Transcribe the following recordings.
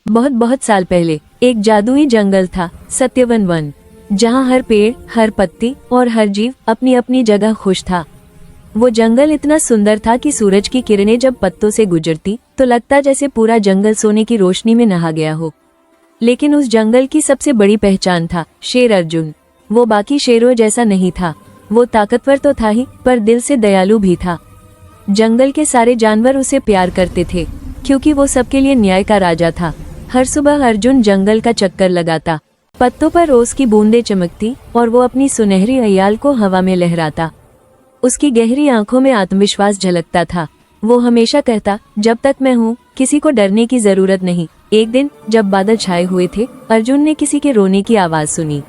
बहुत बहुत साल पहले एक जादुई जंगल था, सत्यवन वन, जहाँ हर पेड़, हर पत्ती और हर जीव अपनी अपनी जगह खुश था। वो जंगल इतना सुंदर था कि सूरज की किरणें जब पत्तों से गुजरती तो लगता जैसे पूरा जंगल सोने की रोशनी में नहा गया हो। लेकिन उस जंगल की सबसे बड़ी पहचान था शेर अर्जुन। वो बाकी शेरों जैसा नहीं था। वो ताकतवर तो था ही, पर दिल से दयालु भी था। जंगल के सारे जानवर उसे प्यार करते थे, क्योंकि वो सबके लिए न्याय का राजा था। हर सुबह अर्जुन जंगल का चक्कर लगाता, पत्तों पर ओस की बूंदें चमकती और वो अपनी सुनहरी अयाल को हवा में लहराता। उसकी गहरी आंखों में आत्मविश्वास झलकता था। वो हमेशा कहता, जब तक मैं हूँ किसी को डरने की जरूरत नहीं। एक दिन जब बादल छाए हुए थे, अर्जुन ने किसी के रोने की आवाज सुनी।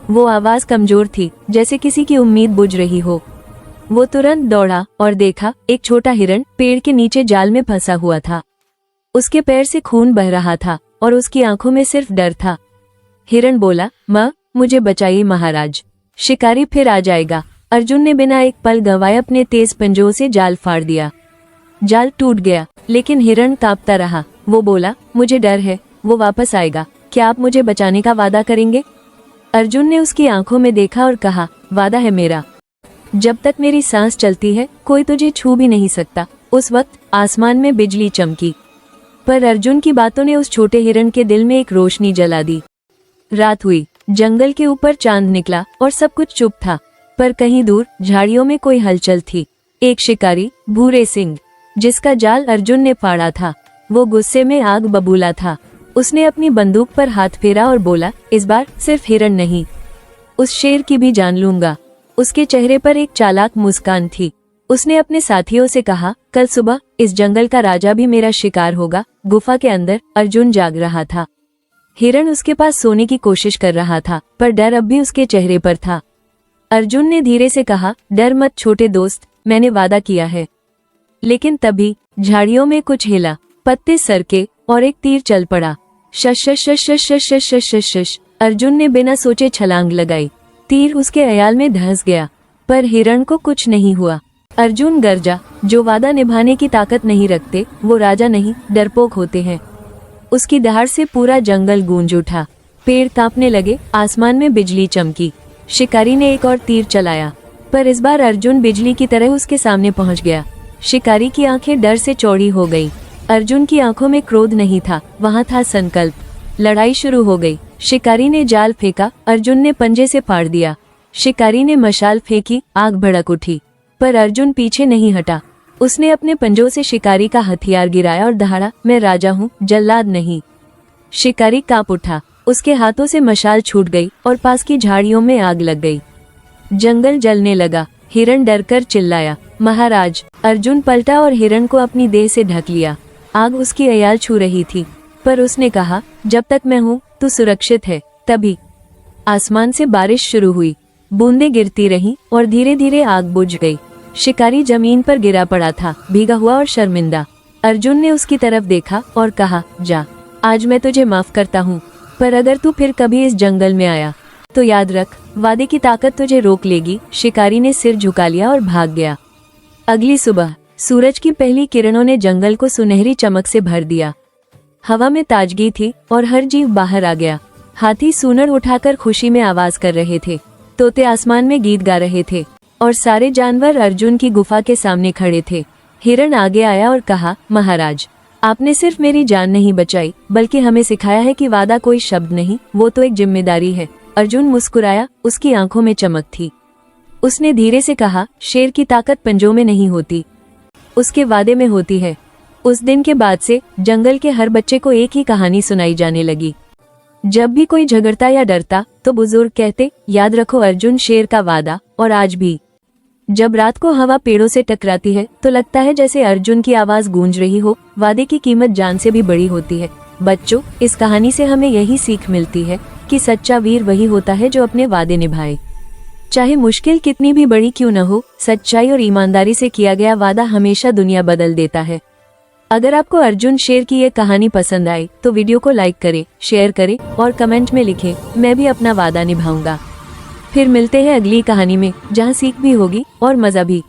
वो आवाज कमजोर थी, जैसे किसी की उम्मीद बुझ रही हो। वो तुरंत दौड़ा और देखा, एक छोटा हिरण पेड़ के नीचे जाल में फंसा हुआ था। उसके पैर से खून बह रहा था और उसकी आंखों में सिर्फ डर था। हिरण बोला, माँ, मुझे बचाइए महाराज, शिकारी फिर आ जाएगा। अर्जुन ने बिना एक पल गंवाए अपने तेज पंजों से जाल फाड़ दिया। जाल टूट गया, लेकिन हिरण कांपता रहा। वो बोला, मुझे डर है, वो वापस आएगा। क्या आप मुझे बचाने का वादा करेंगे? अर्जुन ने उसकी आंखों में देखा और कहा, वादा है मेरा। जब तक मेरी सांस चलती है कोई तुझे छू भी नहीं सकता। उस वक्त आसमान में बिजली चमकी, पर अर्जुन की बातों ने उस छोटे हिरण के दिल में एक रोशनी जला दी। रात हुई, जंगल के ऊपर चांद निकला और सब कुछ चुप था, पर कहीं दूर झाड़ियों में कोई हलचल थी। एक शिकारी, भूरे सिंह, जिसका जाल अर्जुन ने फाड़ा था, वो गुस्से में आग बबूला था। उसने अपनी बंदूक पर हाथ फेरा और बोला, इस बार सिर्फ हिरण नहीं, उस शेर की भी जान लूंगा। उसके चेहरे पर एक चालाक मुस्कान थी। उसने अपने साथियों से कहा, कल सुबह इस जंगल का राजा भी मेरा शिकार होगा। गुफा के अंदर अर्जुन जाग रहा था। हिरण उसके पास सोने की कोशिश कर रहा था, पर डर अब भी उसके चेहरे पर था। अर्जुन ने धीरे से कहा, डर मत छोटे दोस्त, मैंने वादा किया है। लेकिन तभी झाड़ियों में कुछ हिला, पत्ते सरके और एक तीर चल पड़ा। शश शश शश शश शश शश शश। अर्जुन ने बिना सोचे छलांग लगाई। तीर उसके अयाल में धंस गया, पर हिरण को कुछ नहीं हुआ। अर्जुन गरजा, जो वादा निभाने की ताकत नहीं रखते वो राजा नहीं, डरपोक होते हैं। उसकी दहाड़ से पूरा जंगल गूंज उठा। पेड़ कांपने लगे, आसमान में बिजली चमकी। शिकारी ने एक और तीर चलाया, पर इस बार अर्जुन बिजली की तरह उसके सामने पहुंच गया। शिकारी की आंखें डर से चौड़ी हो गई। अर्जुन की आंखों में क्रोध नहीं था, वहां था संकल्प। लड़ाई शुरू हो गई। शिकारी ने जाल फेंका, अर्जुन ने पंजे से फाड़ दिया। शिकारी ने मशाल फेंकी, आग भड़क उठी, पर अर्जुन पीछे नहीं हटा। उसने अपने पंजों से शिकारी का हथियार गिराया और दहाड़ा, मैं राजा हूँ, जल्लाद नहीं। शिकारी कांप उठा, उसके हाथों से मशाल छूट गई और पास की झाड़ियों में आग लग गई। जंगल जलने लगा। हिरण डरकर चिल्लाया, महाराज। अर्जुन पलटा और हिरण को अपनी देह से ढक लिया। आग उसकी अयाल छू रही थी, पर उसने कहा, जब तक मैं हूँ तू सुरक्षित है। तभी आसमान से बारिश शुरू हुई। बूंदें गिरती रहीं और धीरे धीरे आग बुझ गई। शिकारी जमीन पर गिरा पड़ा था, भीगा हुआ और शर्मिंदा। अर्जुन ने उसकी तरफ देखा और कहा, जा, आज मैं तुझे माफ करता हूँ, पर अगर तू फिर कभी इस जंगल में आया तो याद रख, वादे की ताकत तुझे रोक लेगी। शिकारी ने सिर झुका लिया और भाग गया। अगली सुबह सूरज की पहली किरणों ने जंगल को सुनहरी चमक से भर दिया। हवा में ताजगी थी और हर जीव बाहर आ गया। हाथी सूंड उठाकर खुशी में आवाज कर रहे थे, तोते आसमान में गीत गा रहे थे और सारे जानवर अर्जुन की गुफा के सामने खड़े थे। हिरण आगे आया और कहा, महाराज, आपने सिर्फ मेरी जान नहीं बचाई, बल्कि हमें सिखाया है कि वादा कोई शब्द नहीं, वो तो एक जिम्मेदारी है। अर्जुन मुस्कुराया, उसकी आंखों में चमक थी। उसने धीरे से कहा, शेर की ताकत पंजों में नहीं होती, उसके वादे में होती है। उस दिन के बाद से जंगल के हर बच्चे को एक ही कहानी सुनाई जाने लगी। जब भी कोई झगड़ता या डरता तो बुजुर्ग कहते, याद रखो अर्जुन शेर का वादा। और आज भी जब रात को हवा पेड़ों से टकराती है तो लगता है जैसे अर्जुन की आवाज गूंज रही हो। वादे की कीमत जान से भी बड़ी होती है। बच्चों, इस कहानी से हमें यही सीख मिलती है कि सच्चा वीर वही होता है जो अपने वादे निभाए। चाहे मुश्किल कितनी भी बड़ी क्यों न हो, सच्चाई और ईमानदारी से किया गया वादा हमेशा दुनिया बदल देता है। अगर आपको अर्जुन शेर की ये कहानी पसंद आई तो वीडियो को लाइक करें, शेयर करें और कमेंट में लिखें, मैं भी अपना वादा निभाऊंगा। फिर मिलते हैं अगली कहानी में, जहां सीख भी होगी और मजा भी।